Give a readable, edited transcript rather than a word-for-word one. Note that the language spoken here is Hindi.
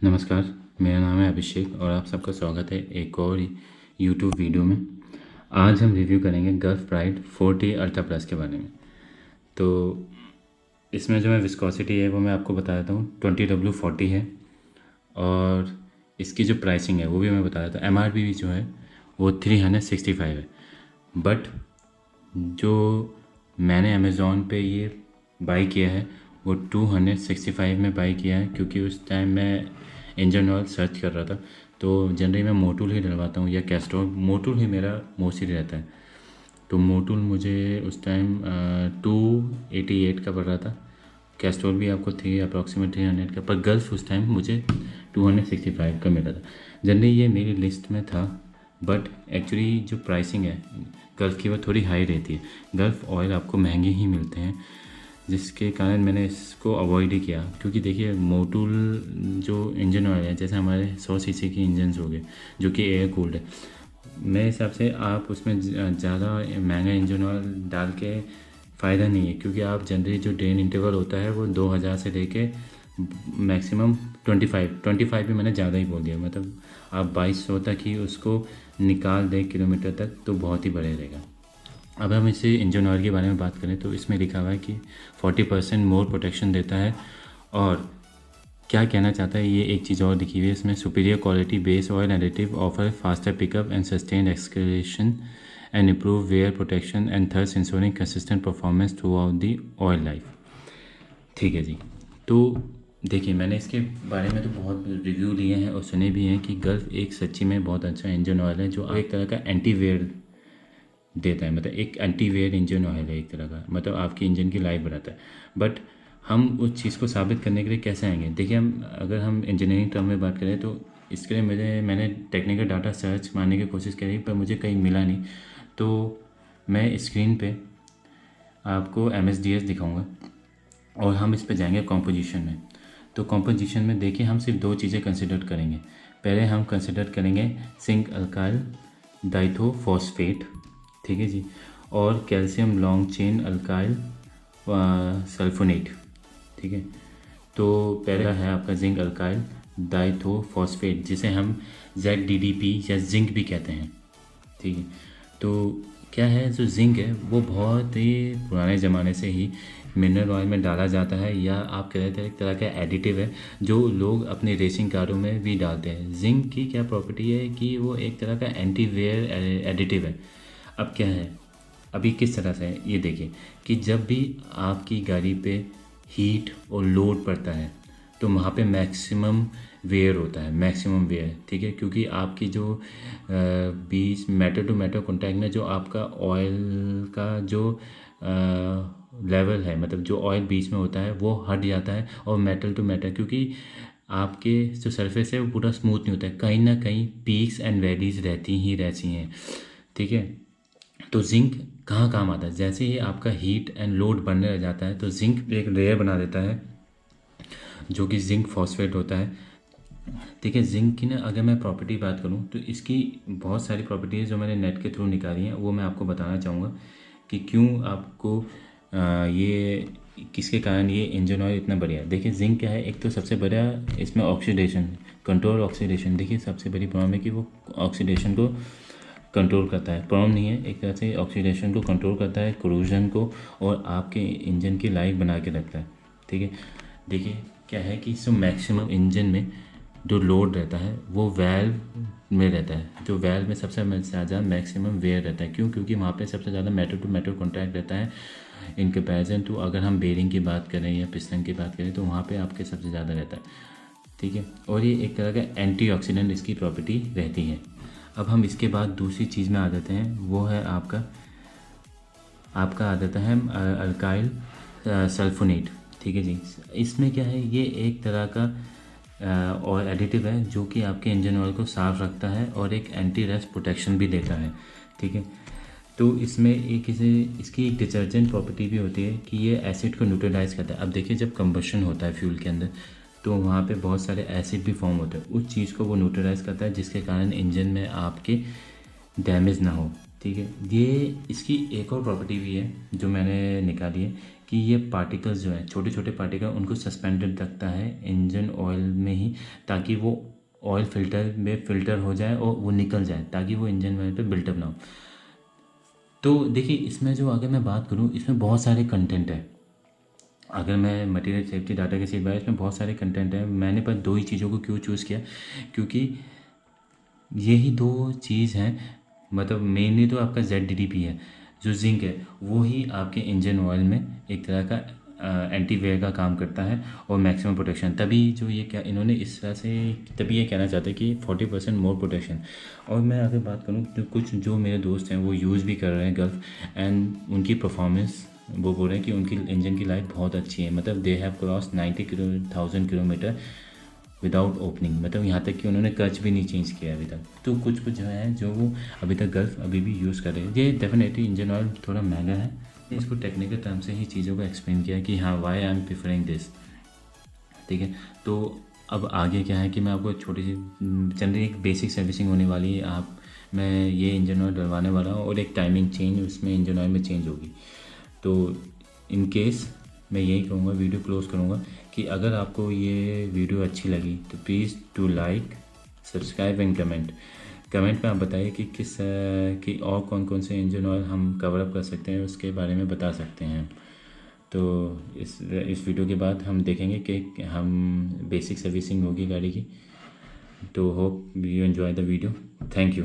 नमस्कार, मेरा नाम है अभिषेक और आप सबका स्वागत है एक और यूट्यूब वीडियो में। आज हम रिव्यू करेंगे गल्फ प्राइड 40 अल्ट्रा प्लस के बारे में। तो इसमें जो है विस्कोसिटी है वो मैं आपको बता देता हूँ, 20W40 है। और इसकी जो प्राइसिंग है वो भी मैं बता देता हूँ। MRP भी जो है वो 365 है। बट जो मैंने अमेज़ॉन पे ये बाई किया है वो 265 में बाई किया है, क्योंकि उस टाइम मैं इंजन ऑयल सर्च कर रहा था। तो जनरली मैं मोटूल ही डलवाता हूँ या कैस्ट्रॉल, मोटूल ही मेरा मोस्टली रहता है। तो मोटूल मुझे उस टाइम 288 का पड़ रहा था। कैस्ट्रॉल भी आपको थ्री अप्रॉक्सीमेट 300 का, पर गल्फ उस टाइम मुझे 265 का मिला था। जनरली ये मेरी लिस्ट में था, बट एक्चुअली जो प्राइसिंग है गल्फ़ की वो थोड़ी हाई रहती है। गल्फ़ ऑयल आपको महंगे ही मिलते हैं, जिसके कारण मैंने इसको अवॉइड ही किया। क्योंकि देखिए मोटूल जो इंजन ऑयल है, जैसे हमारे 100 सीसी के इंजन्स हो गए जो कि एयर कूल्ड है, मेरे हिसाब से आप उसमें ज़्यादा महंगा इंजन ऑयल डाल के फ़ायदा नहीं है। क्योंकि आप जनरली जो ड्रेन इंटरवल होता है वो 2000 से लेके मैक्सिमम 25 भी मैंने ज़्यादा ही बोल दिया, मतलब आप 2200 तक ही उसको निकाल दें किलोमीटर तक तो बहुत ही बढ़िया रहेगा। अब हम इसे इंजन ऑयल के बारे में बात करें तो इसमें लिखा हुआ है कि 40% मोर प्रोटेक्शन देता है। और क्या कहना चाहता है ये एक चीज़ और लिखी हुई है इसमें, superior quality base oil additive offer faster pickup and sustained acceleration and improve wear protection and thus ensuring consistent performance throughout the oil life. ठीक है जी। तो देखिए मैंने इसके बारे में तो बहुत रिव्यू लिए हैं और सुने भी हैं कि गल्फ़ एक सच्ची में बहुत अच्छा इंजन ऑयल है, जो एक तरह का एंटी वेयर देता है। मतलब एक एंटी वेयर इंजन ऑयल है एक तरह का, मतलब आपकी इंजन की लाइफ बढ़ाता है। बट हम उस चीज़ को साबित करने के लिए कैसे आएंगे? देखिए अगर हम इंजीनियरिंग टर्म में बात करें तो इसके लिए मैंने टेक्निकल डाटा सर्च मारने की कोशिश करी, पर मुझे कहीं मिला नहीं। तो मैं स्क्रीन पे आपको MSDS दिखाऊंगा और हम इस पे जाएंगे कॉम्पोजिशन में। तो कॉम्पोजिशन में देखिए हम सिर्फ दो चीज़ें कंसिडर करेंगे। पहले हम कंसिडर करेंगे जिंक अल्काइल डाइथोफॉस्फेट, ठीक है जी, और calcium long chain alkyl sulphonate. ठीक है, तो पहला है आपका जिंक अल्काइल डाइथोफॉस्फेट, जिसे हम ZDDP या जिंक भी कहते हैं। ठीक है, तो क्या है, जो जिंक है वो बहुत ही पुराने ज़माने से ही मिनरल ऑयल में डाला जाता है, या आप कह रहे थे एक तरह का एडिटिव है जो लोग अपनी रेसिंग कारों में भी डालते हैं। जिंक की क्या प्रॉपर्टी है कि वो एक तरह का एंटी वेयर एडिटिव है। अब क्या है, अभी किस तरह से है ये देखिए कि जब भी आपकी गाड़ी पे हीट और लोड पड़ता है तो वहाँ पे मैक्सिमम वेयर होता है, मैक्सिमम वेयर। ठीक है, क्योंकि आपकी जो बीच मेटल टू मेटल कॉन्टैक्ट में जो आपका ऑयल का जो लेवल है, मतलब जो ऑयल बीच में होता है वो हट जाता है, और मेटल टू मेटल, क्योंकि आपके जो सरफेस है वो पूरा स्मूथ नहीं होता है, कहीं ना कहीं पीक्स एंड वैलीज रहती ही रहती हैं। ठीक है, तो जिंक कहाँ काम आता है, जैसे ही आपका हीट एंड लोड बढ़ने लग जाता है तो जिंक एक लेयर बना देता है जो कि जिंक फॉस्फेट होता है। ठीक है, जिंक की ना अगर मैं प्रॉपर्टी बात करूँ तो इसकी बहुत सारी प्रॉपर्टीज़ जो मैंने नेट के थ्रू निकाली हैं वो मैं आपको बताना चाहूँगा कि क्यों आपको ये किसके कारण ये इंजन ऑयल इतना बढ़िया है। देखिए जिंक क्या है, एक तो सबसे बड़ा इसमें ऑक्सीडेशन कंट्रोल, ऑक्सीडेशन देखिए सबसे बड़ी प्रॉब्लम है कि वो ऑक्सीडेशन को कंट्रोल करता है। प्रॉब्लम नहीं है, एक तरह से ऑक्सीडेशन को कंट्रोल करता है, कोरोजन को, और आपके इंजन की लाइफ बना के रखता है। ठीक है, देखिए क्या है कि सो मैक्सिमम इंजन में जो लोड रहता है वो वेल्व में रहता है, जो वेल्व में सबसे ज़्यादा मैक्सिमम वेयर रहता है। क्यों? क्योंकि वहाँ पे सबसे ज़्यादा मेटल टू मेटल कॉन्टैक्ट रहता है इन कंपैरिजन टू अगर हम बेरिंग की बात करें या पिस्टन की बात करें तो वहाँ पे आपके सबसे ज़्यादा रहता है। ठीक है, और ये एक तरह का एंटीऑक्सीडेंट इसकी प्रॉपर्टी रहती है। अब हम इसके बाद दूसरी चीज़ में आ जाते हैं, वो है आपका आ जाता है अल्काइल सल्फोनेट। ठीक है जी, इसमें क्या है, ये एक तरह का और एडिटिव है जो कि आपके इंजन ऑयल को साफ़ रखता है और एक एंटी रस्ट प्रोटेक्शन भी देता है। ठीक है, तो इसमें इसकी एक डिटर्जेंट प्रॉपर्टी भी होती है कि ये एसिड को न्यूट्रलाइज करता है। अब देखिए जब कंबशन होता है फ्यूल के अंदर तो वहाँ पे बहुत सारे एसिड भी फॉर्म होते हैं, उस चीज़ को वो न्यूट्रलाइज करता है जिसके कारण इंजन में आपके डैमेज ना हो। ठीक है, ये इसकी एक और प्रॉपर्टी भी है जो मैंने निकाली है कि ये पार्टिकल्स जो हैं, छोटे छोटे पार्टिकल, उनको सस्पेंडेड रखता है इंजन ऑयल में ही, ताकि वो ऑयल फिल्टर में फ़िल्टर हो जाए और वो निकल जाए, ताकि वो इंजन ऑयल पे बिल्टअप ना हो। तो देखिए, इसमें जो अगर मैं बात करूँ, इसमें बहुत सारे कंटेंट है। अगर मैं मटेरियल सेफ्टी डाटा के सीट बाय, इसमें बहुत सारे कंटेंट है। मैंने पर दो ही चीज़ों को क्यों चूज़ किया, क्योंकि यही दो चीज़ हैं। मतलब मेनली तो आपका ZDDP है, जो जिंक है, वो ही आपके इंजन ऑयल में एक तरह का एंटी वेयर का काम करता है और मैक्सिमम प्रोटेक्शन। तभी जो ये क्या इन्होंने इस तरह से, तभी ये कहना चाहते हैं कि 40% मोर प्रोटेक्शन। और मैं अगर बात करूँ तो कुछ जो मेरे दोस्त हैं वो यूज़ भी कर रहे हैं गल्फ, एंड उनकी परफॉर्मेंस, वो बोल रहे हैं कि उनकी इंजन की लाइफ बहुत अच्छी है। मतलब they have cross 90,000 kilometre without opening, मतलब यहाँ तक कि उन्होंने क्लच भी नहीं चेंज किया अभी तक। तो कुछ कुछ जो है जो वो अभी तक गल्फ अभी भी यूज़ कर रहे हैं। ये डेफिनेटली इंजन ऑयल थोड़ा महंगा है, इसको टेक्निकल टर्म से ही चीज़ों को एक्सप्लेन किया कि हाँ why I am preferring this, ठीक है। तो अब आगे क्या है कि मैं आपको छोटी सी जनरली एक बेसिक सर्विसिंग होने वाली है। मैं ये इंजन ऑयल डलवाने वाला हूँ और एक टाइमिंग चेंज उसमें इंजन ऑयल में चेंज होगी। तो इन केस मैं यही कहूँगा, वीडियो क्लोज करूँगा, कि अगर आपको ये वीडियो अच्छी लगी तो please to like, subscribe and comment में आप बताइए कि कि और कौन कौन से इंजन ऑयल हम कवर अप कर सकते हैं, उसके बारे में बता सकते हैं। तो इस वीडियो के बाद हम देखेंगे कि हम बेसिक सर्विसिंग होगी गाड़ी की। तो hope you enjoy the video. Thank you.